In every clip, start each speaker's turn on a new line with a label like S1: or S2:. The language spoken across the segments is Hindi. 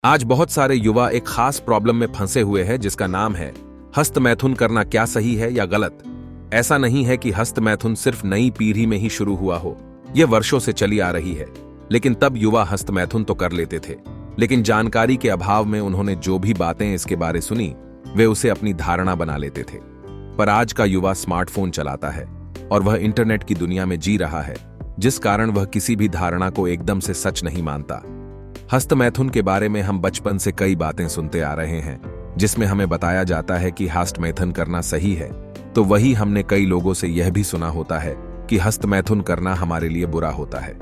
S1: आज बहुत सारे युवा एक खास प्रॉब्लम में फंसे हुए हैं जिसका नाम है हस्त मैथुन करना क्या सही है या गलत। ऐसा नहीं है कि हस्त मैथुन सिर्फ नई पीढ़ी में ही शुरू हुआ हो, यह वर्षों से चली आ रही है। लेकिन तब युवा हस्त मैथुन तो कर लेते थे, लेकिन जानकारी के अभाव में उन्होंने जो भी बातें इसके बारे सुनी वे उसे अपनी धारणा बना लेते थे। पर आज का युवा स्मार्टफोन चलाता है और वह इंटरनेट की दुनिया में जी रहा है, जिस कारण वह किसी भी धारणा को एकदम से सच नहीं मानता। हस्त मैथुन के बारे में हम बचपन से कई बातें सुनते आ रहे हैं, जिसमें हमें बताया जाता है कि हस्त मैथुन करना सही है, तो वही हमने कई लोगों से यह भी सुना होता है कि हस्त मैथुन करना हमारे लिए बुरा होता है।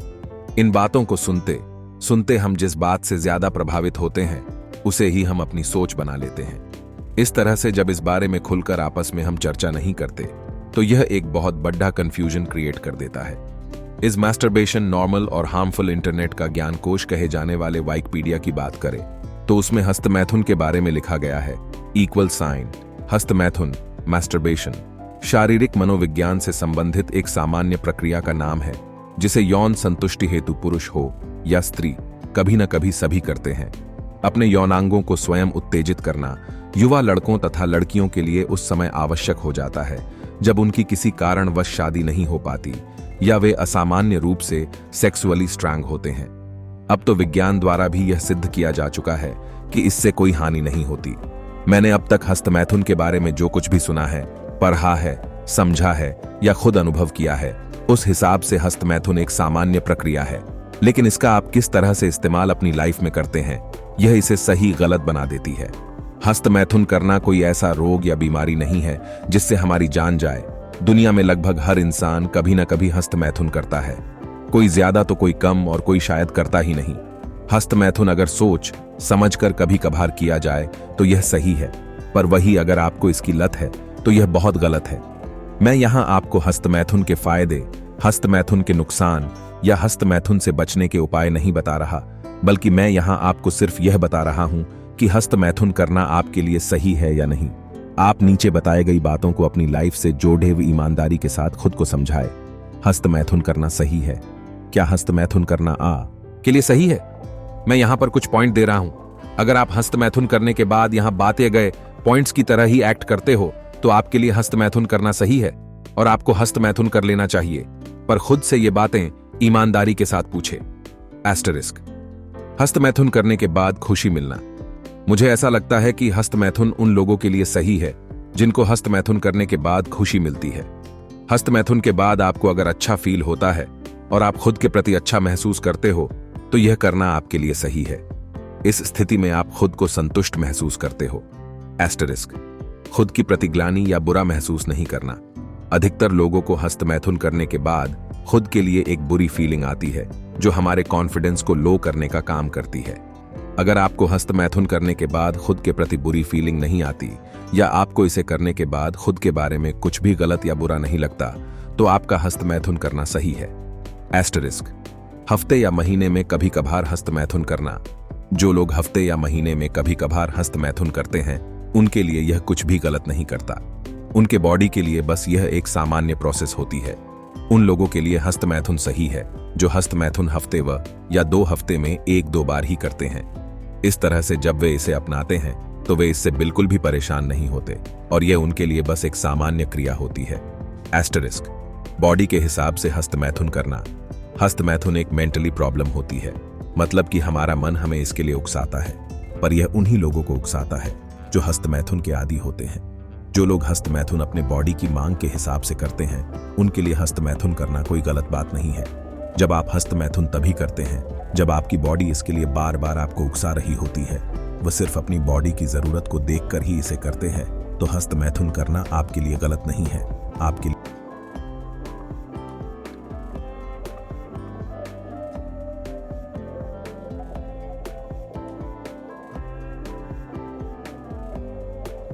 S1: इन बातों को सुनते सुनते हम जिस बात से ज्यादा प्रभावित होते हैं उसे ही हम अपनी सोच बना लेते हैं। इस तरह से जब इस बारे में खुलकर आपस में हम चर्चा नहीं करते तो यह एक बहुत बड़ा कंफ्यूजन क्रिएट कर देता है। इस मास्टरबेशन नॉर्मल और हार्मफुल इंटरनेट का ज्ञानकोश कहे जाने वाले वाइकिपीडिया की बात करें तो उसमें हस्त मैथुन के बारे में लिखा गया है =, हस्त मैथुन मास्टरबेशन शारीरिक मनोविज्ञान से संबंधित एक सामान्य प्रक्रिया का नाम है, जिसे यौन संतुष्टि हेतु पुरुष हो या स्त्री कभी न कभी सभी करते हैं। अपने यौनांगों को स्वयं उत्तेजित करना युवा लड़कों तथा लड़कियों के लिए उस समय आवश्यक हो जाता है जब उनकी किसी कारणवश शादी नहीं हो पाती या वे असामान्य रूप से सेक्सुअली स्ट्रैंग होते हैं। अब तो विज्ञान द्वारा भी यह सिद्ध किया जा चुका है कि इससे कोई हानि नहीं होती। मैंने अब तक हस्त मैथुन के बारे में जो कुछ भी सुना है, पढ़ा है, समझा है या खुद अनुभव किया है, उस हिसाब से हस्त मैथुन एक सामान्य प्रक्रिया है। लेकिन इसका आप किस तरह से इस्तेमाल अपनी लाइफ में करते हैं, यह इसे सही गलत बना देती है। हस्त मैथुन करना कोई ऐसा रोग या बीमारी नहीं है जिससे हमारी जान जाए। दुनिया में लगभग हर इंसान कभी न कभी हस्त मैथुन करता है, कोई ज्यादा तो कोई कम और कोई शायद करता ही नहीं। हस्त मैथुन अगर सोच समझकर कभी कभार किया जाए तो यह सही है, पर वही अगर आपको इसकी लत है तो यह बहुत गलत है। मैं यहां आपको हस्त मैथुन के फायदे, हस्त मैथुन के नुकसान या हस्त मैथुन से बचने के उपाय नहीं बता रहा, बल्कि मैं यहां आपको सिर्फ यह बता रहा हूं कि हस्त मैथुन करना आपके लिए सही है या नहीं। आप नीचे बताए गई बातों को अपनी लाइफ से जोड़े हुए ईमानदारी के साथ खुद को समझाए। हस्त मैथुन करना सही है? क्या हस्त मैथुन करना के लिए सही है? मैं यहां पर कुछ पॉइंट दे रहा हूं। अगर आप हस्त मैथुन करने के बाद यहां बातें गए पॉइंट्स की तरह ही एक्ट करते हो तो आपके लिए हस्त मैथुन करना सही है और आपको हस्त मैथुन कर लेना चाहिए, पर खुद से ये बातें ईमानदारी के साथ पूछे। *, हस्त मैथुन करने के बाद खुशी मिलना। मुझे ऐसा लगता है कि हस्त मैथुन उन लोगों के लिए सही है जिनको हस्त मैथुन करने के बाद खुशी मिलती है। हस्त मैथुन के बाद आपको अगर अच्छा फील होता है और आप खुद के प्रति अच्छा महसूस करते हो तो यह करना आपके लिए सही है। इस स्थिति में आप खुद को संतुष्ट महसूस करते हो। *, खुद की प्रतिग्लानि या बुरा महसूस नहीं करना। अधिकतर लोगों को हस्त मैथुन करने के बाद खुद के लिए एक बुरी फीलिंग आती है जो हमारे कॉन्फिडेंस को लो करने का काम करती है। अगर आपको हस्त मैथुन करने के बाद खुद के प्रति बुरी फीलिंग नहीं आती या आपको इसे करने के बाद खुद के बारे में कुछ भी गलत या बुरा नहीं लगता तो आपका हस्त मैथुन करना सही है। *, हफ्ते या महीने में कभी कभार हस्त मैथुन करना। जो लोग हफ्ते या महीने में कभी कभार हस्त मैथुन करते हैं उनके लिए यह कुछ भी गलत नहीं करता। उनके बॉडी के लिए बस यह एक सामान्य प्रोसेस होती है। उन लोगों के लिए हस्त मैथुन सही है जो हस्त मैथुन हफ्ते या 2 हफ्ते में 1-2 बार ही करते हैं। इस तरह से जब वे इसे अपनाते हैं तो वे इससे बिल्कुल भी परेशान नहीं होते और यह उनके लिए बस एक सामान्य क्रिया होती है। *, बॉडी के हिसाब से हस्त मैथुन करना। हस्त मैथुन एक मेंटली प्रॉब्लम होती है, मतलब कि हमारा मन हमें इसके लिए उकसाता है, पर यह उन्हीं लोगों को उकसाता है जो हस्त मैथुन के आदी होते हैं। जो लोग हस्त मैथुन अपने बॉडी की मांग के हिसाब से करते हैं उनके लिए हस्त मैथुन करना कोई गलत बात नहीं है। जब आप हस्त मैथुन तभी करते हैं जब आपकी बॉडी इसके लिए बार बार आपको उकसा रही होती है, वह सिर्फ अपनी बॉडी की जरूरत को देखकर ही इसे करते हैं, तो हस्त मैथुन करना आपके लिए गलत नहीं है। आपके